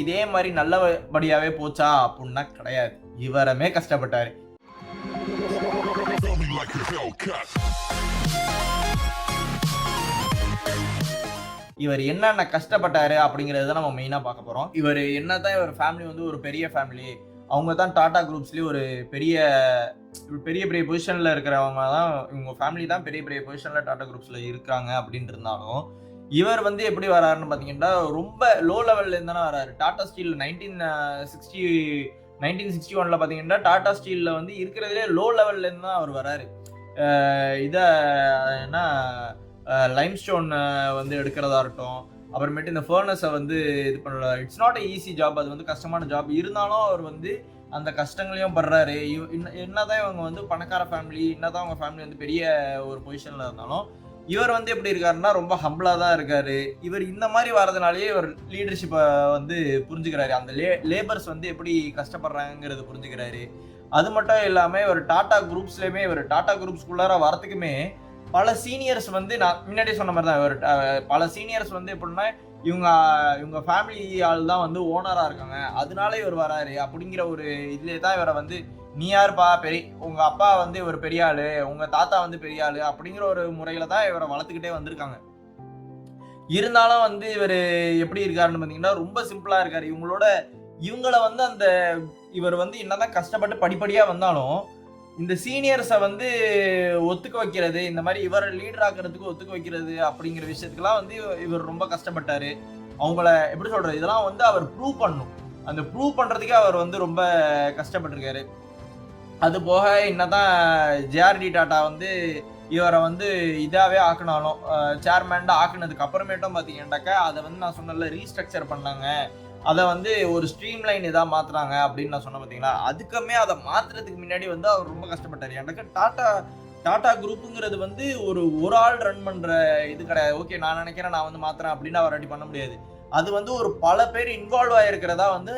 இதே மாதிரி நல்லபடியாவே போச்சா அப்படின்னா கிடையாது. இவரமே கஷ்டப்பட்டாரு. இவர் என்னென்ன கஷ்டப்பட்டாரு அப்படிங்கறத நம்ம மெயினா பார்க்க போறோம். இவர் என்னதான் இவர் ஃபேமிலி வந்து ஒரு பெரிய ஃபேமிலி, அவங்க தான் டாடா குரூப்ஸ்லயே ஒரு பெரிய பெரிய பெரிய பொசிஷன்ல இருக்கிறவங்க தான், இவங்க ஃபேமிலி தான் பெரிய பெரிய பொசிஷன்ல டாடா குரூப்ஸ்ல இருக்காங்க அப்படின்னு இருந்தாலும், இவர் வந்து எப்படி வராருன்னு பாத்தீங்கன்னா ரொம்ப லோ லெவல்ல இருந்து தானே வராரு. டாடா ஸ்டீல் 1961ல பாத்தீங்கன்னா டாடா ஸ்டீல்ல வந்து இருக்கிறதுலே லோ லெவல்ல இருந்து தான் அவர் வராரு. இத என்ன லைம்ஸ்டோன் வந்து எடுக்கிறதா இருக்கட்டும், அப்புறமேட்டு இந்த ஃபர்னஸை வந்து இது பண்ணல. இட்ஸ் நாட் ஈஸி ஜாப், அது வந்து கஷ்டமான ஜாப். இருந்தாலும் அவர் வந்து அந்த கஷ்டங்களையும் படுறாரு. என்னதான் இவங்க வந்து பணக்கார ஃபேமிலி, என்னதான் அவங்க ஃபேமிலி வந்து பெரிய ஒரு பொசிஷன்ல இருந்தாலும், இவர் வந்து எப்படி இருக்காருன்னா ரொம்ப ஹம்பிளா தான் இருக்காரு. இவர் இந்த மாதிரி வரதுனாலேயே இவர் லீடர்ஷிப்பை வந்து புரிஞ்சுக்கிறாரு. அந்த லேபர்ஸ் வந்து எப்படி கஷ்டப்படுறாங்கிறது புரிஞ்சுக்கிறாரு. அது மட்டும் இல்லாம இவர் டாடா குரூப்ஸ்லயுமே, இவர் டாடா குரூப்ஸ்குள்ளார வரத்துக்குமே பல சீனியர்ஸ் வந்து, நான் முன்னாடியே சொன்ன மாதிரி தான், இவர் பல சீனியர்ஸ் வந்து எப்படின்னா இவங்க ஃபேமிலி ஆள் தான் வந்து ஓனரா இருக்காங்க, அதனால இவர் வராரு அப்படிங்கிற ஒரு இதுல தான் இவரை வந்து, நீ யாருப்பா உங்க அப்பா வந்து இவர் பெரிய ஆளு, உங்க தாத்தா வந்து பெரிய ஆளு அப்படிங்கிற ஒரு முறையில தான் இவரை வளர்த்துக்கிட்டே வந்திருக்காங்க. இருந்தாலும் வந்து இவர் எப்படி இருக்காருன்னு பாத்தீங்கன்னா ரொம்ப சிம்பிளா இருக்காரு. இவங்கள வந்து இவர் வந்து என்னதான் கஷ்டப்பட்டு படிப்படியா வந்தாலும் இந்த சீனியர்ஸை வந்து ஒத்துக்க வைக்கிறது, இந்த மாதிரி இவர் லீடர் ஆக்குறதுக்கு ஒத்துக்க வைக்கிறது அப்படிங்கிற விஷயத்துக்குலாம் வந்து இவர் ரொம்ப கஷ்டப்பட்டாரு. அவங்கள எப்படி சொல்றது, இதெல்லாம் வந்து அவர் ப்ரூவ் பண்ணும். அந்த ப்ரூவ் பண்றதுக்கே அவர் வந்து ரொம்ப கஷ்டப்பட்டிருக்காரு. அது போக என்னதான் ஜேஆர்டி டாடா வந்து இவரை வந்து இதாவே ஆக்கினாலும், சேர்மேன் ஆக்குனதுக்கு அப்புறமேட்டும் பார்த்தீங்கன்னாக்கா அதை வந்து நான் சொன்னல ரீஸ்ட்ரக்சர் பண்ணாங்க, அதை வந்து ஒரு ஸ்ட்ரீம் லைன் இதாக மாத்துறாங்க அப்படின்னு நான் சொன்னேன் பார்த்தீங்களா. அதுக்குமே அதை மாத்துறதுக்கு முன்னாடி வந்து அவர் ரொம்ப கஷ்டப்பட்டார். எனக்கு டாடா குரூப்புங்கிறது வந்து ஒரு ஆள் ரன் பண்ற இது கிடையாது. ஓகே நான் நினைக்கிறேன் நான் வந்து மாத்துறேன் அப்படின்னு அவர் அப்படி பண்ண முடியாது. அது வந்து ஒரு பல பேர் இன்வால்வ் ஆயிருக்கிறதா வந்து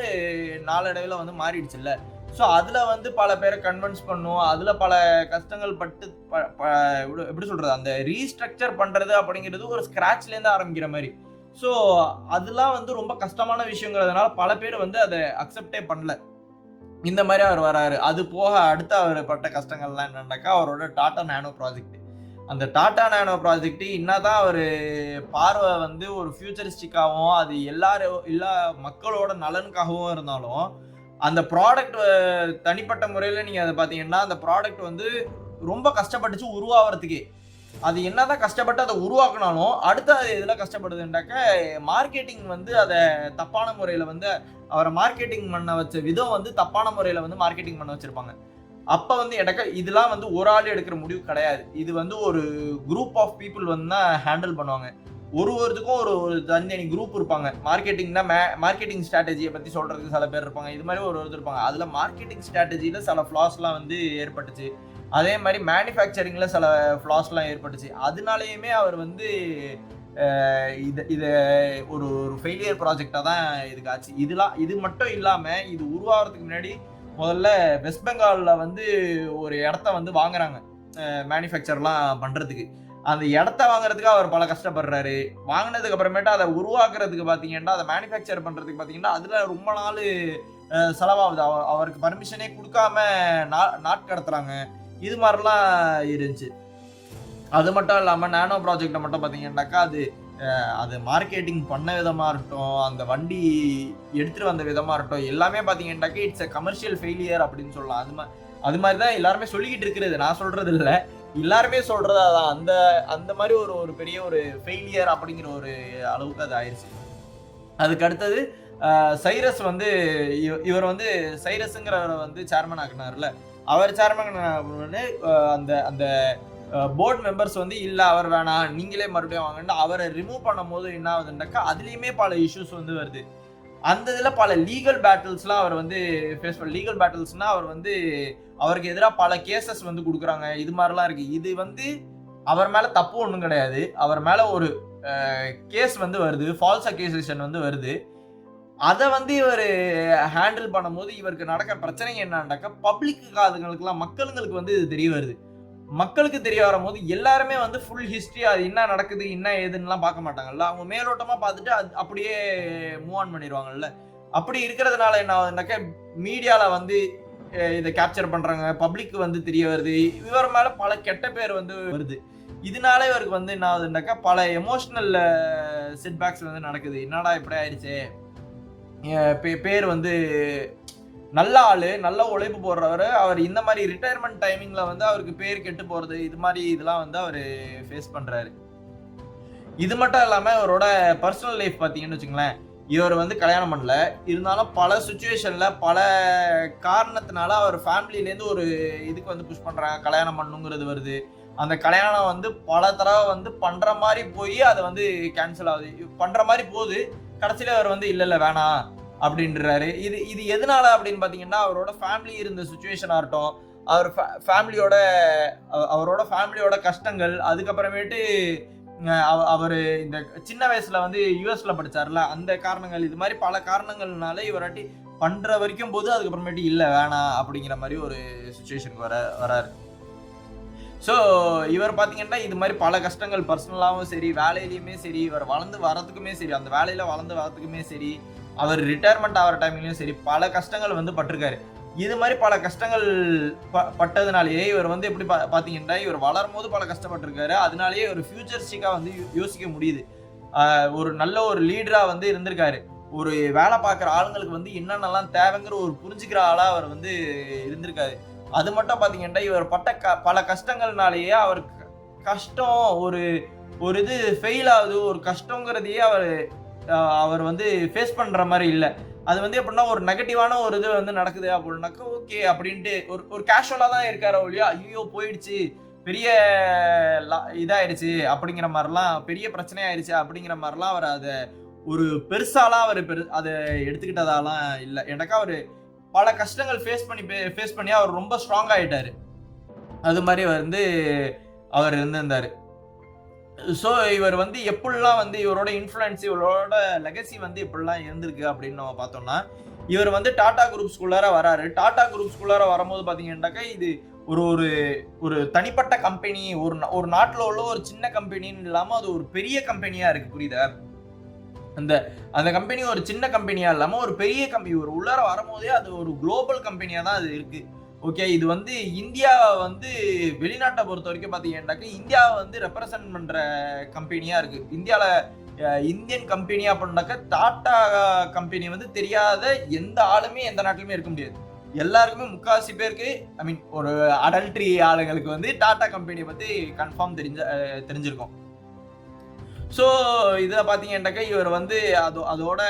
நாளடைவில் வந்து மாறிடுச்சு இல்லை. ஸோ அதுல வந்து பல பேரை கன்வின்ஸ் பண்ணும், அதுல பல கஷ்டங்கள் பட்டு எப்படி சொல்றது, அந்த ரீஸ்ட்ரக்சர் பண்றது அப்படிங்கிறது ஒரு ஸ்கிராச்ல இருந்து ஆரம்பிக்கிற மாதிரி. ஸோ அதெல்லாம் வந்து ரொம்ப கஷ்டமான விஷயங்கிறதுனால பல பேர் வந்து அதை அக்செப்டே பண்ணல. இந்த மாதிரி அவர் வராரு. அது போக அடுத்து அவர் பட்ட கஷ்டங்கள்லாம் என்னன்னாக்கா அவரோட டாடா நேனோ ப்ராஜெக்ட். அந்த டாடா நேனோ ப்ராஜெக்ட் என்னதான் அவர் பார்வை வந்து ஒரு ஃபியூச்சரிஸ்டிக்காகவும் அது எல்லா மக்களோட நலனுக்காகவும் இருந்தாலும், அந்த ப்ராடக்ட் தனிப்பட்ட முறையில் நீங்கள் அதை பார்த்தீங்கன்னா அந்த ப்ராடக்ட் வந்து ரொம்ப கஷ்டப்பட்டுச்சு உருவாகிறதுக்கே. அது என்னதான் கஷ்டப்பட்டு அதை உருவாக்கினாலும் அடுத்து அது எதில் கஷ்டப்படுதுன்னாக்க மார்க்கெட்டிங் வந்து அதை தப்பான முறையில் வந்து அவரை மார்க்கெட்டிங் பண்ண வச்ச விதம் வந்து தப்பான முறையில் வந்து மார்க்கெட்டிங் பண்ண வச்சிருப்பாங்க. அப்போ வந்து எனக்கு இதெல்லாம் வந்து ஒரு ஆள் எடுக்கிற முடிவு கிடையாது. இது வந்து ஒரு குரூப் ஆஃப் பீப்புள் வந்து தான் ஹேண்டில் பண்ணுவாங்க. ஒருத்தருக்கும் ஒரு தனி குரூப் இருப்பாங்க. மார்க்கெட்டிங்னா மார்க்கெட்டிங் ஸ்ட்ராட்டஜியை பற்றி சொல்றதுக்கு சில பேர் இருப்பாங்க. இது மாதிரி ஒருத்தர் இருப்பாங்க. அதில் மார்க்கெட்டிங் ஸ்ட்ராட்டஜியில் சில ஃப்ளாஸ்லாம் வந்து ஏற்பட்டுச்சு. அதே மாதிரி மேனுஃபேக்சரிங்ல சில ஃப்ளாஸ்லாம் ஏற்பட்டுச்சு. அதனாலேயுமே அவர் வந்து இதை ஒரு ஃபெயிலியர் ப்ராஜெக்டாக தான் இதுக்கு ஆச்சு. இது மட்டும் இல்லாமல் இது உருவாகிறதுக்கு முன்னாடி முதல்ல வெஸ்ட் பெங்காலில் வந்து ஒரு இடத்த வந்து வாங்குறாங்க மேனுஃபேக்சர்லாம் பண்ணுறதுக்கு. அந்த இடத்த வாங்குறதுக்கு அவர் பல கஷ்டப்படுறாரு. வாங்கினதுக்கு அப்புறமேட்டு அதை உருவாக்குறதுக்கு பார்த்தீங்கன்னா, அதை மேனுஃபேக்சர் பண்ணுறதுக்கு பார்த்தீங்கன்னா அதில் ரொம்ப நாள் செலவாகுது. அவருக்கு பர்மிஷனே கொடுக்காம நாட்கடத்துறாங்க. இது மாதிரிலாம் இருந்துச்சு. அது மட்டும் இல்லாமல் நேனோ ப்ராஜெக்டை மட்டும் பார்த்தீங்கன்னாக்கா அது மார்க்கெட்டிங் பண்ண விதமாக இருக்கட்டும், அந்த வண்டி எடுத்துகிட்டு வந்த விதமாக இருக்கட்டும், எல்லாமே பார்த்தீங்கன்னாக்கா இட்ஸ் எ கமர்ஷியல் ஃபெயிலியர் அப்படின்னு சொல்லலாம். அது மாதிரி தான் எல்லாருமே சொல்லிக்கிட்டு இருக்கிறது, நான் சொல்கிறது இல்லை, எல்லாருமே சொல்கிறது அதான். அந்த மாதிரி ஒரு பெரிய ஒரு ஃபெயிலியர் அப்படிங்கிற ஒரு அளவுக்கு அது ஆயிடுச்சு. அதுக்கு அடுத்தது சைரஸ் வந்து இவர் வந்து சைரஸுங்கிறவரை வந்து சேர்மன் ஆக்கினார்ல, அவர் சேர்மன் அந்த போர்ட் மெம்பர்ஸ் வந்து இல்லை அவர் வேணாம் நீங்களே மறுபடியும் வாங்கன்னு அவரை ரிமூவ் பண்ணும் போது என்ன ஆகுதுன்னாக்கா அதுலேயுமே பல இஷ்யூஸ் வந்து வருது. அந்த இதில் பல லீகல் பேட்டில்ஸ்லாம் அவர் வந்து ஃபேஸ் பண்ண. லீகல் பேட்டில்ஸ்னா அவர் வந்து அவருக்கு எதிராக பல கேசஸ் வந்து கொடுக்குறாங்க. இது மாதிரிலாம் இருக்கு. இது வந்து அவர் மேலே தப்பு ஒன்றும் கிடையாது. அவர் மேலே ஒரு கேஸ் வந்து வருது, ஃபால்ஸ் அக்யூசேஷன் வந்து வருது. அதை வந்து இவர் ஹேண்டில் பண்ணும்போது இவருக்கு நடக்கிற பிரச்சனை என்னன்னாக்கா பப்ளிக் காதுங்களுக்குலாம் மக்களுங்களுக்கு வந்து இது தெரிய வருது. மக்களுக்கு தெரிய வரும்போது எல்லாருமே வந்து ஃபுல் ஹிஸ்ட்ரி அது என்ன நடக்குது என்ன ஏதுன்னுலாம் பார்க்க மாட்டாங்கல்ல. அவங்க மேலோட்டமாக பார்த்துட்டு அது அப்படியே மூவ் ஆன் பண்ணிடுவாங்கல்ல. அப்படி இருக்கிறதுனால என்ன ஆகுதுனாக்க மீடியால வந்து இதை கேப்சர் பண்றாங்க, பப்ளிக் வந்து தெரிய வருது, இவர் மேல பல கெட்ட பேர் வந்து வருது. இதனால இவருக்கு வந்து என்ன ஆகுதுனாக்கா பல எமோஷனல் செட்பேக்ஸ் வந்து நடக்குது. என்னடா இப்படி ஆயிடுச்சு, பேர் வந்து நல்ல ஆளு, நல்ல உழைப்பு போடுறவரு, அவர் இந்த மாதிரி ரிட்டையர்மெண்ட் டைமிங்ல வந்து அவருக்கு பேர் கெட்டு போறது, இது மாதிரி இதெல்லாம் வந்து அவரு ஃபேஸ் பண்றாரு. இது மட்டும் இல்லாம இவரோட பர்சனல் லைஃப் பாத்தீங்கன்னு வச்சுங்களேன், இவர் வந்து கல்யாணம் பண்ணல. இருந்தாலும் பல சுச்சுவேஷன்ல பல காரணத்தினால அவர் ஃபேமிலில இருந்து ஒரு இதுக்கு வந்து புஷ் பண்றாங்க, கல்யாணம் பண்ணுங்கிறது வருது. அந்த கல்யாணம் வந்து பல தடவை வந்து பண்ற மாதிரி போய் அதை வந்து கேன்சல் ஆகுது, பண்ற மாதிரி போகுது. கடைசியில அவர் வந்து இல்ல வேணாம் அப்படின்றாரு. இது இது எதனால அப்படின்னு பாத்தீங்கன்னா, அவரோட ஃபேமிலி இருந்த சுச்சுவேஷனா இருக்கட்டும், அவர் அவரோட ஃபேமிலியோட கஷ்டங்கள், அதுக்கப்புறமேட்டு அவரு இந்த சின்ன வயசுல வந்து யுஎஸ்ல படிச்சார்ல, அந்த காரணங்கள், இது மாதிரி பல காரணங்கள்னால இவராட்டி பண்ற வரைக்கும் போது அதுக்கப்புறமேட்டு இல்ல வேணாம் அப்படிங்கிற மாதிரி ஒரு சுச்சுவேஷனுக்கு வராரு. ஸோ இவர் பார்த்தீங்கன்னா இது மாதிரி பல கஷ்டங்கள் பர்சனலாகவும் சரி, வேலையிலையுமே சரி, இவர் வளர்ந்து வரதுக்குமே சரி, அந்த வேலையில வளர்ந்து வரதுக்குமே சரி, அவர் ரிட்டையர்மெண்ட் ஆகிற டைம்லையும் சரி, பல கஷ்டங்கள் வந்து பட்டிருக்காரு. இது மாதிரி பல கஷ்டங்கள் பட்டதுனாலேயே இவர் வந்து எப்படி பார்த்தீங்கன்னா, இவர் வளரும் போது பல கஷ்டப்பட்டிருக்காரு. அதனாலேயே ஒரு ஃபியூச்சரிஸ்டிக்காக வந்து யோசிக்க முடியுது. ஒரு நல்ல ஒரு லீடராக வந்து இருந்திருக்காரு. ஒரு வேலை பார்க்குற ஆளுங்களுக்கு வந்து என்னென்னலாம் தேவைங்கிற ஒரு புரிஞ்சுக்கிற ஆளாக அவர் வந்து இருந்திருக்காரு. அது மட்டும் பார்த்தீங்கன்னா, இவர் பட்ட பல கஷ்டங்கள்னாலேயே அவருக்கு கஷ்டம் ஒரு ஒரு இது ஃபெயில் ஆகுது, ஒரு கஷ்டங்கிறதையே அவர் வந்து ஃபேஸ் பண்ணுற மாதிரி இல்லை. அது வந்து எப்படின்னா ஒரு நெகட்டிவான ஒரு இது வந்து நடக்குது அப்படின்னாக்கா ஓகே அப்படின்ட்டு ஒரு கேஷுவலாக தான் இருக்காரு ஒழியா, ஐயோ போயிடுச்சு, பெரிய இதாயிடுச்சு அப்படிங்கிற மாதிரிலாம், பெரிய பிரச்சனை ஆயிடுச்சு அப்படிங்கிற மாதிரிலாம் அவர் அதை ஒரு பெருசாலாம் அவர் அதை எடுத்துக்கிட்டதாலாம் இல்லை. எனக்கா அவர் பல கஷ்டங்கள் ஃபேஸ் பண்ணி அவர் ரொம்ப ஸ்ட்ராங் ஆயிட்டாரு. அது மாதிரி வந்து அவர் இருந்திருந்தாரு. ஸோ இவர் வந்து எப்படிலாம் வந்து இவரோட இன்ஃப்ளூயன்ஸ், இவரோட லெகசி வந்து எப்படிலாம் இருந்திருக்கு அப்படின்னு நம்ம பார்த்தோம்னா, இவர் வந்து டாடா குரூப்ஸ்குள்ளார வராரு. டாடா குரூப்ஸ்குள்ளார வரும்போது பார்த்தீங்கன்னாக்கா இது ஒரு ஒரு ஒரு தனிப்பட்ட கம்பெனி, ஒரு நாட்டில் உள்ள ஒரு சின்ன கம்பெனின்னு இல்லாமல் அது ஒரு பெரிய கம்பெனியா இருக்கு, புரியுதா? அந்த கம்பெனி ஒரு சின்ன கம்பெனியா இல்லாம ஒரு பெரிய கம்பெனி, ஒரு உள்ளார வரும்போதே அது ஒரு குளோபல் கம்பெனியா தான் அது இருக்கு. ஓகே, இது வந்து இந்தியாவை வந்து வெளிநாட்டை பொறுத்த வரைக்கும் பாத்தீங்கன்னாக்க இந்தியாவை வந்து ரெப்ரசன்ட் பண்ற கம்பெனியா இருக்கு. இந்தியன் கம்பெனி அப்படின்னாக்க டாடா கம்பெனி வந்து தெரியாத எந்த ஆளுமே எந்த நாட்டிலுமே இருக்க முடியாது. எல்லாருக்குமே முக்காவாசி பேருக்கு, ஐ மீன் ஒரு அடல்ட்ரி ஆளுங்களுக்கு வந்து டாடா கம்பெனியை பத்தி கன்ஃபார்ம் தெரிஞ்சிருக்கும். ஸோ இதில் பார்த்தீங்கன்னாக்கா இவர் வந்து அதோட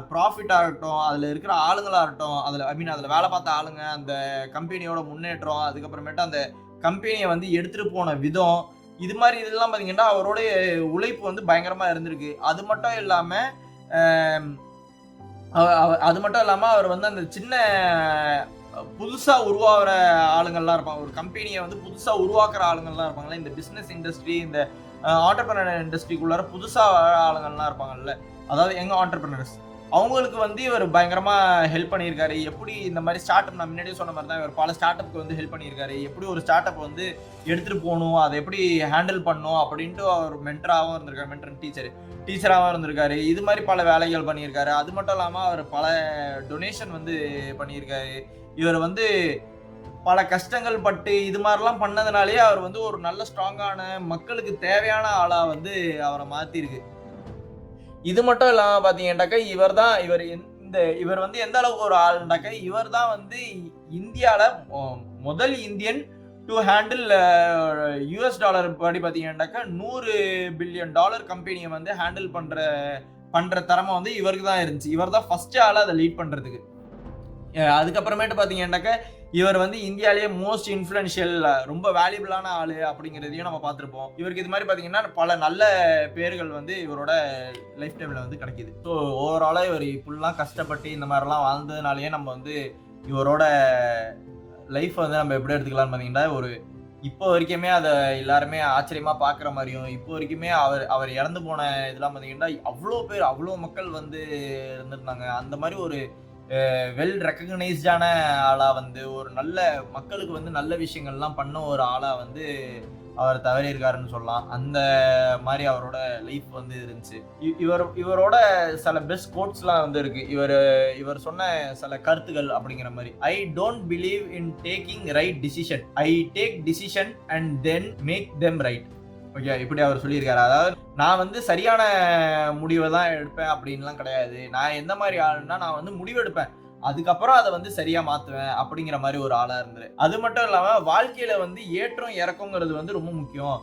ப்ராஃபிட் ஆகட்டும், அதில் இருக்கிற ஆளுங்களாகட்டும், அதில் வேலை பார்த்த ஆளுங்க, அந்த கம்பெனியோட முன்னேற்றம், அதுக்கப்புறமேட்டு அந்த கம்பெனியை வந்து எடுத்துகிட்டு போன விதம், இது மாதிரி இதெல்லாம் பார்த்தீங்கன்னா அவருடைய உழைப்பு வந்து பயங்கரமாக இருந்திருக்கு. அது மட்டும் இல்லாமல் அவர் வந்து அந்த சின்ன புதுசாக உருவாகிற ஆளுங்கள்லாம் இருப்பாங்க, ஒரு கம்பெனியை வந்து புதுசாக உருவாக்குற ஆளுங்கள்லாம் இருப்பாங்களே, இந்த பிஸ்னஸ் இண்டஸ்ட்ரி, இந்த ஆண்டர்பிரினர் இண்டஸ்ட்ரிக்குள்ளார புதுசாக ஆளுங்கள்லாம் இருப்பாங்கல்ல, அதாவது யங் ஆண்டர்பிரினர்ஸ், அவங்களுக்கு வந்து இவர் பயங்கரமாக ஹெல்ப் பண்ணியிருக்காரு. எப்படி இந்த மாதிரி ஸ்டார்ட் அப், நான் முன்னாடியே சொன்ன மாதிரி தான் இவர் பல ஸ்டார்ட் அப்க்கு வந்து ஹெல்ப் பண்ணியிருக்காரு. எப்படி ஒரு ஸ்டார்ட் அப் வந்து எடுத்துகிட்டு போகணும், அதை எப்படி ஹேண்டில் பண்ணணும் அப்படின்ட்டு அவர் மென்டராகவும் இருந்திருக்காரு, மென்டர் டீச்சராகவும் இருந்திருக்காரு. இது மாதிரி பல வேலைகள் பண்ணியிருக்காரு. அது மட்டும் இல்லாமல் அவர் பல டொனேஷன் வந்து பண்ணியிருக்காரு. இவர் வந்து பல கஷ்டங்கள் பட்டு இது மாதிரிலாம் பண்ணதுனாலே அவர் வந்து ஒரு நல்ல ஸ்ட்ராங்கான மக்களுக்கு தேவையான ஆளா வந்து அவரை மாத்திருக்கு. இது மட்டும் இல்லாம பாத்தீங்கன்னாக்கா இவர் வந்து எந்த அளவுக்கு ஒரு ஆள்னாக்கா, இவர் தான் வந்து இந்தியால முதல் Indian to handle US dollar படி பாத்தீங்கன்னாக்கா $100 பில்லியன் கம்பெனியை வந்து ஹேண்டில் பண்ற திறமை வந்து இவருக்கு தான் இருந்துச்சு. இவர் தான் ஃபர்ஸ்ட் ஆளா அதை லீட் பண்றதுக்கு. அதுக்கப்புறமேட்டு பாத்தீங்கன்னாக்கா இவர் வந்து இந்தியாலேயே மோஸ்ட் இன்ஃப்ளூயன்ஷியல், ரொம்ப வேல்யூபிளான ஆளு அப்படிங்கிறதையும் நம்ம பார்த்துருப்போம். இவருக்கு இது மாதிரி பார்த்தீங்கன்னா பல நல்ல பேர்கள் வந்து இவரோட லைஃப் டைமில் வந்து கிடைக்கிது. ஸோ ஓவராலாக இவர் இப்படிலாம் கஷ்டப்பட்டு இந்த மாதிரிலாம் வாழ்ந்ததுனாலேயே நம்ம வந்து இவரோட லைஃப் வந்து நம்ம எப்படி எடுத்துக்கலாம்னு பார்த்தீங்கன்னா, ஒரு இப்போ வரைக்குமே அதை எல்லாருமே ஆச்சரியமாக பார்க்குற மாதிரியும், இப்போ வரைக்குமே அவர் இறந்து போன இதெல்லாம் பார்த்தீங்கன்னா அவ்வளோ மக்கள் வந்து இருந்திருந்தாங்க. அந்த மாதிரி ஒரு வெல் ரெக்கக்னைஸ்டான ஆளா வந்து ஒரு நல்ல மக்களுக்கு வந்து நல்ல விஷயங்கள்லாம் பண்ண ஒரு ஆளா வந்து அவர் தவறி இருக்காருன்னு சொல்லலாம். அந்த மாதிரி அவரோட லைஃப் வந்து இருந்துச்சு. இவரோட சில பெஸ்ட் கோட்ஸ்லாம் வந்து இருக்கு. இவர் சொன்ன சில கருத்துக்கள் அப்படிங்கிற மாதிரி. I don't believe in taking right decision. I take decision and then make them right. Okay, இப்படி அவர் சொல்லியிருக்காரு. அதாவது நான் வந்து சரியான முடிவை தான் எடுப்பேன் அப்படின்லாம் கிடையாது. நான் எந்த மாதிரி ஆளுன்னா நான் வந்து முடிவு எடுப்பேன், அதுக்கப்புறம் அதை வந்து சரியா மாத்துவேன் அப்படிங்கிற மாதிரி ஒரு ஆளா இருந்தாரு. அது மட்டும் இல்லாம வாழ்க்கையில வந்து ஏற்றம் இறக்கங்கிறது வந்து ரொம்ப முக்கியம்.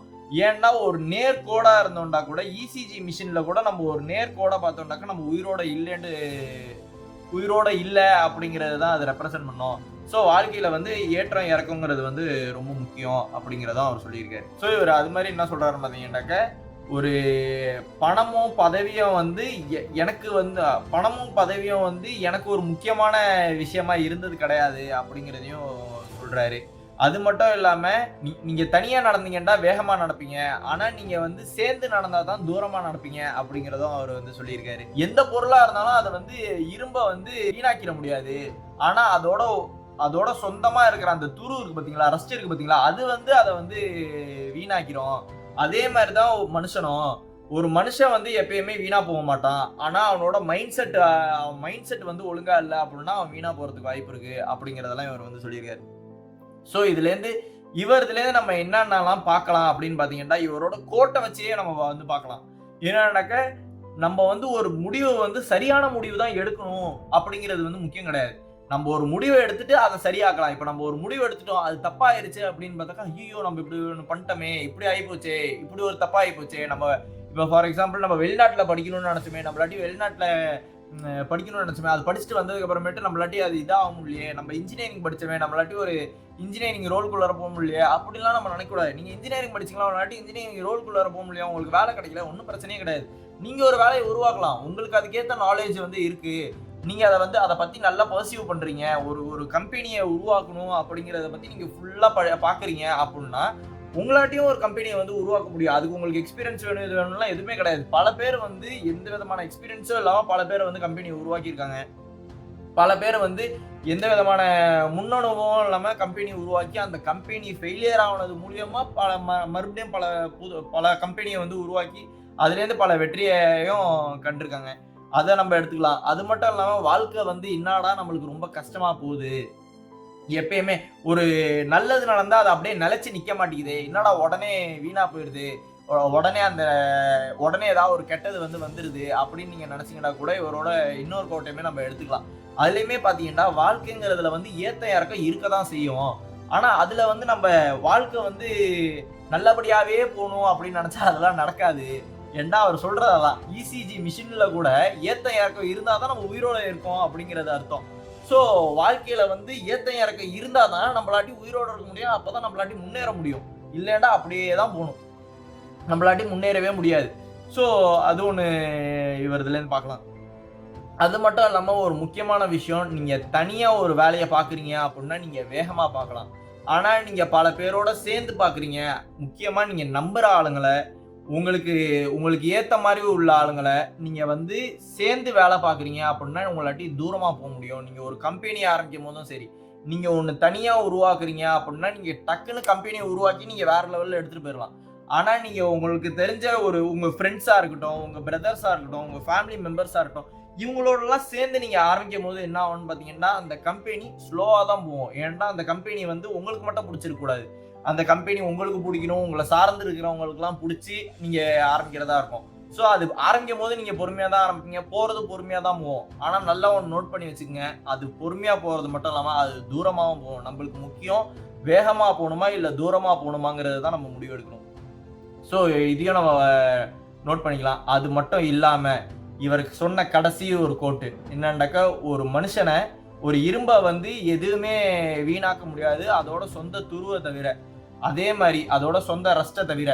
ஏன்னா ஒரு நேர்கோடா இருந்தோம்னா கூட இசிஜி மிஷின்ல கூட நம்ம ஒரு நேர்கோடா பார்த்தோம்னாக்க நம்ம உயிரோட இல்ல அப்படிங்கறது தான் அது ரெப்ரசென்ட் பண்ணும். ஸோ வாழ்க்கையில வந்து ஏற்றம் இறக்கங்கிறது வந்து ரொம்ப முக்கியம் அப்படிங்கிறதான் அவர் சொல்லியிருக்காரு. ஸோ இவர் அது மாதிரி என்ன சொல்றாரு பார்த்தீங்கன்னாக்க, ஒரு பணமும் பதவியும் வந்து எனக்கு ஒரு முக்கியமான விஷயமா இருந்தது கிடையாது அப்படிங்கிறதையும் சொல்றாரு. அது மட்டும் இல்லாம நீங்க தனியா நடந்தீங்கன்னா வேகமா நடப்பீங்க, ஆனா நீங்க வந்து சேர்ந்து நடந்தாதான் தூரமா நடப்பீங்க அப்படிங்கறதும் அவர் வந்து சொல்லியிருக்காரு. எந்த பொருளா இருந்தாலும் அதை வந்து இரும்ப வந்து வீணாக்கிட முடியாது, ஆனா அதோட சொந்தமா இருக்கிற அந்த துரு இருக்கு பாத்தீங்களா, ரஸ்ட் இருக்கு பாத்தீங்களா, அது வந்து அதை வந்து வீணாக்கிறோம். அதே மாதிரிதான் ஒரு மனுஷன் வந்து எப்பயுமே வீணா போக மாட்டான். ஆனா அவனோட மைண்ட் செட் வந்து ஒழுங்கா இல்ல அப்படின்னா அவன் வீணா போறதுக்கு வாய்ப்பு இருக்கு அப்படிங்கறதெல்லாம் இவர் வந்து சொல்லியிருக்காரு. சோ இதுல இருந்து நம்ம என்னென்னலாம் பார்க்கலாம் அப்படின்னு பாத்தீங்கன்னா, இவரோட கோட்டை வச்சே நம்ம வந்து பார்க்கலாம். என்னன்னாக்க, நம்ம வந்து ஒரு முடிவு வந்து சரியான முடிவு தான் எடுக்கணும் அப்படிங்கிறது வந்து முக்கியம் கிடையாது. நம்ம ஒரு முடிவை எடுத்துட்டு அதை சரியாக்கலாம். இப்ப நம்ம ஒரு முடிவு எடுத்துட்டோம், அது தப்பாயிருச்சு அப்படின்னு பார்த்தாக்கா, ஐயோ நம்ம இப்படி ஒன்று பண்ணிட்டோமே, இப்படி ஆகிப்போச்சே, இப்படி ஒரு தப்பா ஆகிப்போச்சே. நம்ம இப்போ ஃபார் எக்ஸாம்பிள் நம்ம வெளிநாட்டில் படிக்கணும்னு நினைச்சோமே, நம்மளாட்டி வெளிநாட்டில் படிக்கணும்னு நினைச்சோமே, அது படிச்சுட்டு வந்ததுக்கு அப்புறமேட்டு நம்மளாட்டி அது இதாக முடியலையே, நம்ம இன்ஜினியரிங் படிச்சோமே, நம்மளாட்டி ஒரு இன்ஜினியரிங் ரோல்குள்ளார போக முடியலையே அப்படிலாம் நம்ம நினைக்கக்கூடாது. நீங்க இன்ஜினியரிங் படிச்சீங்களா, ஒரு இன்ஜினியரிங் ரோல்குள்ளார போக முடியும், உங்களுக்கு வேலை கிடைக்கல, ஒன்றும் பிரச்சனையே கிடையாது. நீங்க ஒரு வேலையை உருவாக்கலாம், உங்களுக்கு அதுக்கேற்ற நாலேஜ் வந்து இருக்கு, நீங்க அதை பத்தி நல்லா பர்சீவ் பண்றீங்க, ஒரு கம்பெனியை உருவாக்கணும் அப்படிங்கறத பத்தி நீங்க ஃபுல்லா பாக்குறீங்க அப்படின்னா உங்களாட்டியும் ஒரு கம்பெனியை வந்து உருவாக்க முடியும். அதுக்கு உங்களுக்கு எக்ஸ்பீரியன்ஸ் வேணும், இது வேணும்லாம் எதுவுமே கிடையாது. பல பேர் வந்து எந்த விதமான எக்ஸ்பீரியன்ஸும் இல்லாம பல பேர் வந்து கம்பெனியை உருவாக்கியிருக்காங்க. பல பேர் வந்து எந்த விதமான முன்னனுபவம் இல்லாம கம்பெனி உருவாக்கி அந்த கம்பெனி ஃபெயிலியர் ஆனது மூலியமா மறுபடியும் பல கம்பெனியை வந்து உருவாக்கி அதுலேருந்து பல வெற்றியையும் கண்டிருக்காங்க. அதை நம்ம எடுத்துக்கலாம். அது மட்டும் இல்லாம வாழ்க்கை வந்து என்னடா நம்மளுக்கு ரொம்ப கஷ்டமா போகுது, எப்பயுமே ஒரு நல்லது நடந்தா அது அப்படியே நிலைச்சு நிக்க மாட்டேங்குது, என்னடா உடனே வீணா போயிடுது, உடனே ஏதாவது ஒரு கெட்டது வந்து வந்துருது அப்படின்னு நீங்க நினைச்சீங்கன்னா கூட இவரோட இன்னொரு கோட்டையுமே நம்ம எடுத்துக்கலாம். அதுலயுமே பாத்தீங்கன்னா வாழ்க்கைங்கிறதுல வந்து ஏத்த இறக்கம் இருக்கதான் செய்யும். ஆனா அதுல வந்து நம்ம வாழ்க்கை வந்து நல்லபடியாவே போகணும் அப்படின்னு நினைச்சா அதெல்லாம் நடக்காது. ஏன்னா அவர் சொல்றதெல்லாம் இசிஜி மிஷின்ல கூட ஏத்த இறக்கம் இருந்தாதான் நம்ம உயிரோட இருக்கோம் அப்படிங்கறது அர்த்தம். ஸோ வாழ்க்கையில வந்து ஏத்த இறக்கம் இருந்தாதான் நம்மளாட்டி உயிரோட இருக்க முடியும், அப்பதான் நம்மளாட்டி முன்னேற முடியும். இல்லைன்னா அப்படியே தான் போகணும், நம்மளாட்டி முன்னேறவே முடியாது. ஸோ அது ஒன்று இவர்துலேருந்து பார்க்கலாம். அது மட்டும் இல்லாம ஒரு முக்கியமான விஷயம், நீங்க தனியா ஒரு வேலையை பாக்குறீங்க அப்படின்னா நீங்க வேகமா பார்க்கலாம். ஆனா நீங்க பல பேரோட சேர்ந்து பாக்குறீங்க, முக்கியமா நீங்க நம்புற ஆளுங்களை, உங்களுக்கு ஏத்த மாதிரி உள்ள ஆளுங்களை நீங்க வந்து சேர்ந்து வேலை பாக்குறீங்க அப்படின்னா உங்களாட்டி தூரமா போக முடியும். நீங்க ஒரு கம்பெனி ஆரம்பிக்கும் போதும் சரி, நீங்க ஒண்ணு தனியா உருவாக்குறீங்க அப்படின்னா நீங்க டக்குன்னு கம்பெனியை உருவாக்கி நீங்க வேற லெவல்ல எடுத்துட்டு போயிடலாம். ஆனா நீங்க உங்களுக்கு தெரிஞ்ச உங்க ஃப்ரெண்ட்ஸா இருக்கட்டும், உங்க பிரதர்ஸா இருக்கட்டும், உங்க ஃபேமிலி மெம்பர்ஸா இருக்கட்டும், இவங்களோடலாம் சேர்ந்து நீங்க ஆரம்பிக்கும் போது என்ன ஆகும்னு பாத்தீங்கன்னா அந்த கம்பெனி ஸ்லோவா தான் போகும். ஏன்னா அந்த கம்பெனி வந்து உங்களுக்கு மட்டும் பிடிச்சிருக்க கூடாது, அந்த கம்பெனி உங்களுக்கு பிடிக்கணும், உங்களை சார்ந்து இருக்கிறவங்களுக்குலாம் பிடிச்சி நீங்க ஆரம்பிக்கிறதா இருக்கும். ஸோ அது ஆரம்பிக்கும் போது நீங்க பொறுமையா தான் ஆரம்பிப்பீங்க, போறது பொறுமையா தான் போகும். ஆனா நல்லா ஒன்று நோட் பண்ணி வச்சுக்கோங்க, அது பொறுமையா போறது மட்டும் இல்லாம அது தூரமாகவும் போகும். நம்மளுக்கு முக்கியம் வேகமா போகணுமா இல்ல தூரமா போகணுமாங்கிறது தான் நம்ம முடிவு எடுக்கணும். ஸோ இதையும் நம்ம நோட் பண்ணிக்கலாம். அது மட்டும் இல்லாம இவருக்கு சொன்ன கடைசி ஒரு கோட்டு என்னன்னாக்கா, ஒரு மனுஷனை ஒரு இரும்பை வந்து எதுவுமே வீணாக்க முடியாது அதோட சொந்த துருவை தவிர, அதே மாதிரி அதோட சொந்த ரஸ்ட்டை தவிர,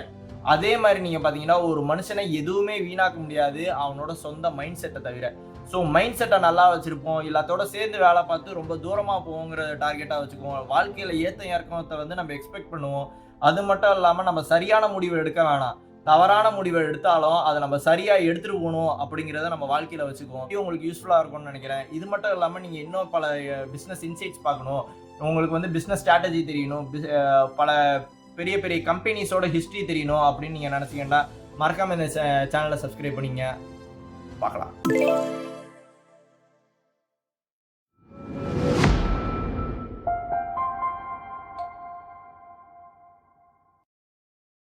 அதே மாதிரி நீங்க பாத்தீங்கன்னா ஒரு மனுஷனை எதுவுமே வீணாக்க முடியாது அவனோட சொந்த மைண்ட் செட்டை தவிர. ஸோ மைண்ட் செட்டை நல்லா வச்சிருப்போம், எல்லாத்தோட சேர்ந்து வேலை பார்த்து ரொம்ப தூரமா போவோங்கிற டார்கெட்டா வச்சுக்குவோம். வாழ்க்கையில ஏத்த இறக்கத்தை வந்து நம்ம எக்ஸ்பெக்ட் பண்ணுவோம். அது மட்டும் இல்லாம நம்ம சரியான முடிவு எடுக்க வேணாம், தவறான முடிவை எடுத்தாலும் அதை நம்ம சரியா எடுத்துட்டு போகணும் அப்படிங்கிறத நம்ம வாழ்க்கையில வச்சுக்குவோம். உங்களுக்கு யூஸ்ஃபுல்லா இருக்கும்னு நினைக்கிறேன். இது மட்டும் இல்லாம நீங்க இன்னும் பல பிசினஸ் இன்சைட்ஸ் பார்க்கணும், உங்களுக்கு வந்து பிசினஸ் ஸ்ட்ராட்டஜி தெரியணும், பல பெரிய பெரிய கம்பெனிஸோட ஹிஸ்ட்ரி தெரியணும் அப்படின்னு நீங்கள் நினச்சிங்கன்னா மறக்காமல் இந்த சேனலை சப்ஸ்கிரைப் பண்ணிங்க. பார்க்கலாம்.